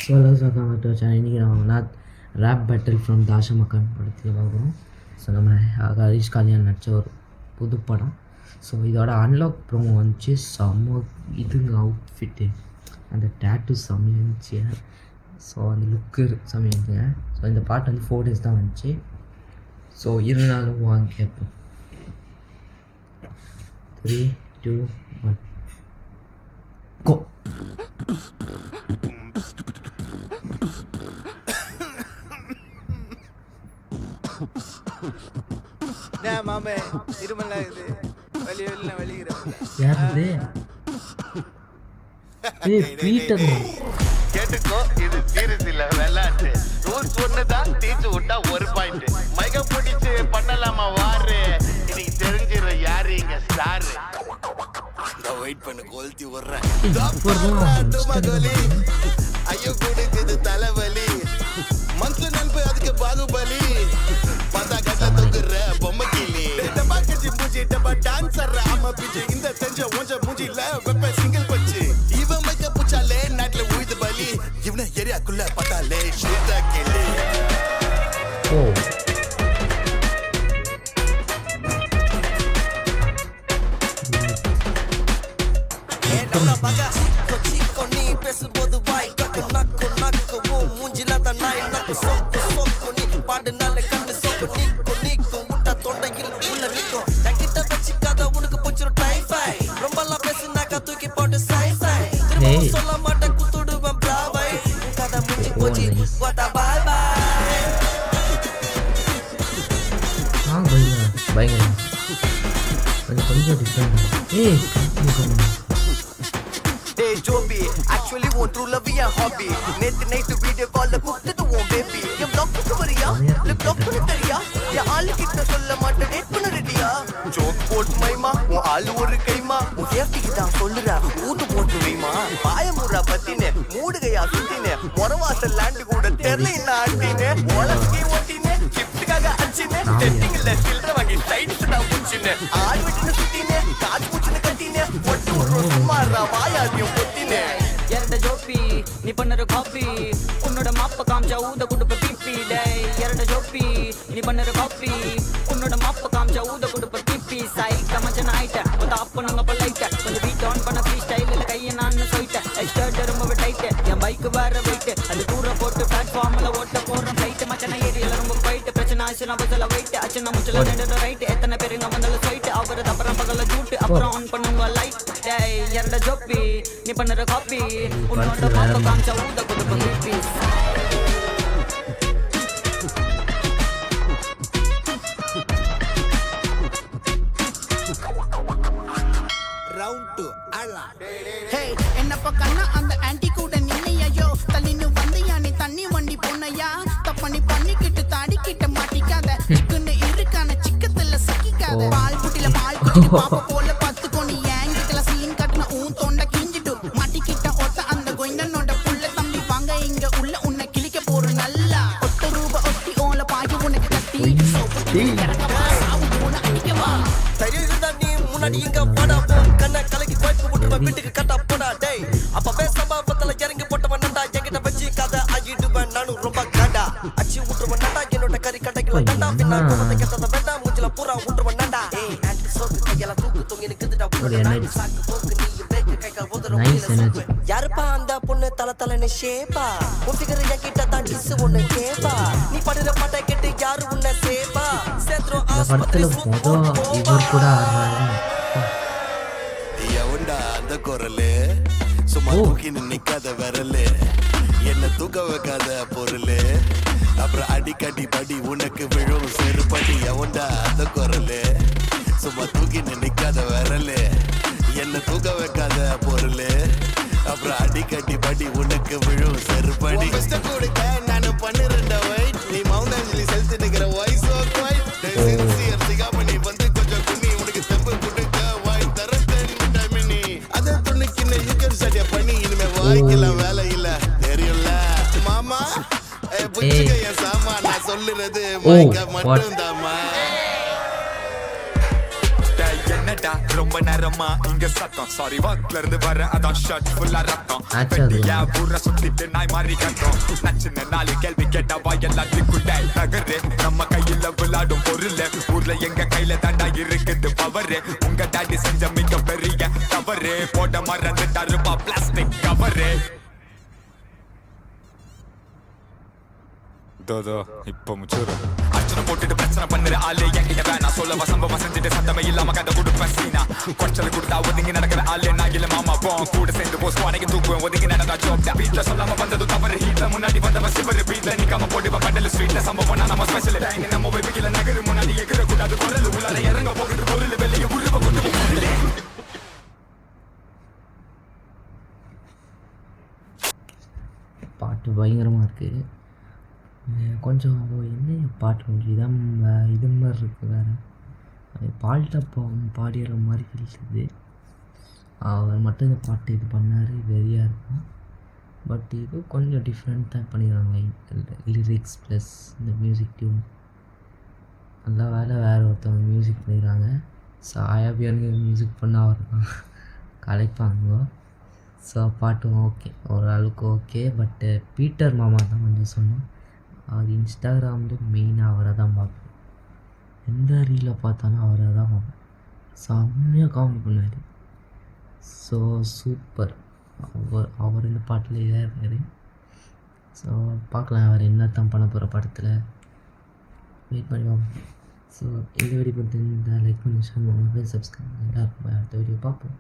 Welcome back to channel. இன்றைக்கி நம்ம rape battle from தாஷமக்கான் படத்தில் பார்க்குறோம். ஸோ நம்ம ஹரிஷ் கல்யாண் நடித்த ஒரு புது படம். ஸோ இதோட அன்லாக் ப்ரோமோ வந்துச்சு. செம்ம இதுங்க அவுட்ஃபிட்டு, அந்த டேட்டு செம்மையாக இருந்துச்சு. ஸோ அந்த லுக்கு செம்மையாக இருந்துங்க. ஸோ இந்த பாட்டு வந்து 4 days தான் வந்துச்சு. ஸோ இருந்தாலும் வாங்க கேட்போம். 3, 2, 1 கோ. மாமே இருமலா இது வெளிய வெளிய வெளியிறேன். யாரு பீட்டர்? கேட்டுக்கோ, இது சீரியஸ் இல்ல விளையாட்டு. ரூல்ஸ் ஒண்ணுதான், டீச்சு விட்டா 1 பாயிண்ட். மைக பிடிச்சு பண்ணலாமா வாரு, இன்னைக்கு தெரிஞ்சிரு யாரு இங்க ஸ்டார். நான் வெயிட் பண்ணு, கொளுத்தி விடுறேன். ஐயோ குடுக்குது தலைவலி, மனசுல நண்பு அதுக்கு பாகுபலி. பந்தா கட்ட தூக்குற பொம்மை கிளி, டபாக்கி மூஞ்சி டபா டான்சர் ஆமா பிஜி. இந்த தெரிஞ்ச ஒஞ்ச மூஞ்சில வெப்ப சிங்கிள் பச்சு. இவன் மைக்க புச்சாலே நாட்டுல உழுது பலி, இவனை ஏரியாக்குள்ள பார்த்தாலே ஷீட்டா கிளி. பேசும்போது வாய் கட்டு நக்கு நக்கு மூஞ்சில தான் நாய் நக்கு சொக்கு சொக்கு. நீ பாடுனால கண்ணு சொக்கு நீக்கும் நீக்கும் முட்டா தொண்டையில் உள்ள நிற்கும். கிட்ட வச்சுக்காத உனக்கு பிடிச்சிரும் டைஃபை. ரொம்பலாம் பேசுனாக்கா தூக்கி போட்டு சைஃபை. திரும்ப சொல்ல மாட்டேன் குத்துடுவேன் பிராவை. கதை முடிஞ்சு போச்சு வாட்டா பாய் பாய். பயங்கரம் கொஞ்சம் different. Hey Joby, actually won't true love ya hobby. Night video call the book to one baby. You block to variya, le block to tariya. Ya all kitta solla matta date panna readiya. Joke port maima, un all oru kaima. Un safety da sollura, ootu potu veima. Payamura pathine, mood gaya suttine. Moravasa land kuda terla inna aatine. Olaski otine, gift kaga achine. Setting la children vangi side da puchine. Aal vittu suttine, kaaj puchine kattine. Ottu mara vaayadiyum pottine. ಎರಡ ಜೋಪಿ ನೀ ಬನ್ನರ coffee ಉನ್ನೋಡ ಮಾಪ ಕಾಂಚ ಊದ ಕುಡುಪ ಪಿಪ್ಪಿ dye. ಎರಡ ಜೋಪಿ ನೀ ಬನ್ನರ coffee ಉನ್ನೋட மாப்ப காம்ச்சா ஊத குடுப்ப பிப்பி. சாய் கமச்சன ஆயிட்ட வந்து அப்பனுங்க பல்லைட்ட கொஞ்சம் beat on பண்ண ஃப்ரீ ஸ்டைலில் கையை நான் சொல்லிட்ட. எக்ஸ்டர்ட் ரொம்ப டைட்டு என் பைக்கு வேற வெயிட்டு. அது தூர போட்டு பிளாட்ஃபார்மில் ஓட்ட போகிறோம் ஃப்ளைட்டு. மச்சன ஏரியில் ரொம்ப போயிட்டு பிரச்சனை ஆச்சுன்னா பஸ்ஸில் வெயிட்டு. அச்சனை முச்சல ரெண்டு ரைட்டு. எத்தனை பேருங்க வந்தாலும் சொல்லிட்டு அவர் அப்புறம் பகல ஜூட்டு. அப்புறம் ஆன் பண்ணுங்க லைட் டை. ಎರಡ ಜೋಪಿ ನೀ ಬನ್ನರ ಕಾಪಿ ಉನ್ನೋಡ ಮಾಪ ಕಾಂಚ ಊದ ಕುಡುಪ ಪಿಪ್ಪಿ. என்னப்ப கண்ணா அந்த ஆன்டி கூட நின்னையோ தள்ளின்னு வந்தையா நீ தண்ணி வண்டி போனையா. தப்பண்ணி பண்ணிக்கிட்டு தாடிக்கிட்ட மாட்டிக்காத. சிக்குன்னு இருக்கான சிக்கத்துல சிக்கிக்காத. பால் குட்டில பால் குட்டி பாப்ப போல பத்துக்கோ. நீ ஏங்கிட்டல சீன் கட்டின ஊன் தொண்டை கிஞ்சிட்டு மாட்டிக்கிட்ட ஒத்த அந்த கொய்னனோட புள்ள தம்பி வாங்க இங்க உள்ள உன்னை கிழிக்க போற நல்லா. 8 ரூபா ஒட்டி ஓல பாகி உனக்கு கட்டி முன்னாடி இங்க படா போ கண்ண கலக்கி கோய்ப்பு விட்டுருவ வீட்டுக்கு கட்டா போடா டேய். அப்ப பேசாம பத்தல இறங்கி போட்டவன் நண்டா. என்கிட்ட வச்சு கதை ஆகிடுவேன் நானும் ரொம்ப காண்டா. அச்சு விட்டுருவன் நண்டா என்னோட கறி கடைக்குள்ள நண்டா. பின்னா கோவத்தை கெட்டத வேண்டாம் மூஞ்சில பூரா விட்டுருவன் நண்டா. ஏய் ஆன்டி சோக்கு கையால தூக்கு தூங்கி நிக்குதுடா. சாக்கு போக்கு நீ பிரேக் கைக்க போதுற. யாருப்பா அந்த பொண்ணு தல தலன்னு ஷேப்பா. உன் ஃபிகர் என்கிட்ட தான் டிஸ் ஒன்னு கேப்பா. நீ படுற பாட்டை கேட்டு யாரு உன்னை சேப்பா. சேத்ரோ ஆஸ்பத்திரி இவர் கூட எவன்டா அந்த குரலு சும்மா தூக்கி நிக்காத விரலு. என்ன தூக்க வைக்காத பொருளு. அப்புறம் அடிக்கடி படி உனக்கு விழும் செருப்படி. எவன்டா அந்த குரலு சும்மா தூக்கி நிக்காத விரலு. என்ன தூக்க வைக்காத பொருளு. அப்புறம் அடிக்கடி படி உனக்கு விழும் செருப்படி. கொடுக்க நானும் 12 வயசு. நீ மவுண்ட் அஞ்சலி செலுத்தி நிக்கிற வாய்ஸ் சின்சியர் சிகாமணி வந்து கொஞ்சம் கும்மி உனக்கு தெம்பு கொடுக்க வாய் தர தேடி. அதை துணிக்கின்னு யூகன் சரியா பண்ணி இனிமே வாய்க்கெல்லாம் வேலை இல்ல தெரியும்ல மாமா. புச்சுக்க என் சாமா நான் சொல்லுறது மைக்க மட்டும் தாமா. என்னடா ரொம்ப நேரமா இங்க சத்தம் சாரி ஒர்க்ல இருந்து வர அதான் ஷர்ட் ஃபுல்லா ரத்தம் ஆச்சா வெட்டியா ஊர சுத்திட்டு நாய் மாறி கட்டும் நச்சுன்னு 4 கேள்வி கேட்டா வாய் எல்லாத்துக்குள்ள நகரு நம்ம கையில விளையாடும் பொருள் ஊர்ல எங்க கையில தாண்டா இருக்குது பவரு உங்க டாடி செஞ்ச மிக பெரிய தவறு போட மறந்துட்டாருப்பா பிளாஸ்டிக் கவரு தோதோ இப்ப முச்சூரு அர்ச்சனை போட்டுட்டு பிரச்சனை பண்ணுற ஆளு என்கிட்ட வேணா சொல்ல வசம்பவம் செஞ்சுட்டு சத்தமே இல்லாம கதை கொடுப்பேன் சீனா கொச்சல் கொடுத்தா ஒதுங்கி நடக்கிற ஆளு நான் இல்ல மாமா போ கூட சேர்ந்து போஸ் வாடகை தூக்குவேன் ஒதுங்கி நடந்தா ஜோப் வீட்டுல சொல்லாம வந்தது தவறு ஹீட்ல முன்னாடி வந்தவ சிவரு வீட்டுல நிக்காம போட்டு பண்டல ஸ்ட்ரீட்ல சம்பவம் நம்ம ஸ்பெஷல் நம்ம வெபிக்கல நகரு முன்னாடி எகிற கூடாது குரல் உள்ளார இறங்க போகிட்டு பொருள் வெளியே உருவ கொண்டு பாட்டு பயங்கரமாக இருக்குது. கொஞ்சம் என்ன பாட்டு கொஞ்சம் இது மாதிரி இருக்குது வேறு பால்டப்பா பாடிற மாதிரி ஃபீல்ஸுது. அவர் மட்டும் இந்த பாட்டு இது பண்ணார் வெறியாக இருக்கும். பட் இது கொஞ்சம் டிஃப்ரெண்ட்டாக பண்ணிடுறாங்க லிரிக்ஸ் ப்ளஸ் இந்த மியூசிக் டியூன் நல்லா வேறு ஒருத்தவங்க மியூசிக் பண்ணிடுறாங்க. ஸோ ஆயாபியானுக்கு மியூசிக் பண்ண அவர் தான் கலைப்பாங்க. ஸோ பாட்டும் ஓகே ஓரளவுக்கு ஓகே. பட்டு பீட்டர் மாமா தான் கொஞ்சம் சொன்னோம். அவர் இன்ஸ்டாகிராமில் மெயினாக அவரை தான் பார்ப்பேன். எந்த ரீலில் பார்த்தாலும் அவரை தான் பார்ப்பேன். செம்மையாக காமெடி பண்ணார். So super. அவர் இந்த பாட்டில் இதாக இருக்கார். ஸோ பார்க்கலாம் அவர் என்ன தான் பண்ண போகிற படத்தில் வெயிட் பண்ணி பார்ப்போம். ஸோ இந்த வீடியோ பார்த்து லைக் பண்ணி ஷேர் பண்ணுங்கள், சப்ஸ்கிரைப் பண்ணுங்கள். அடுத்த வீடியோ பார்ப்போம்.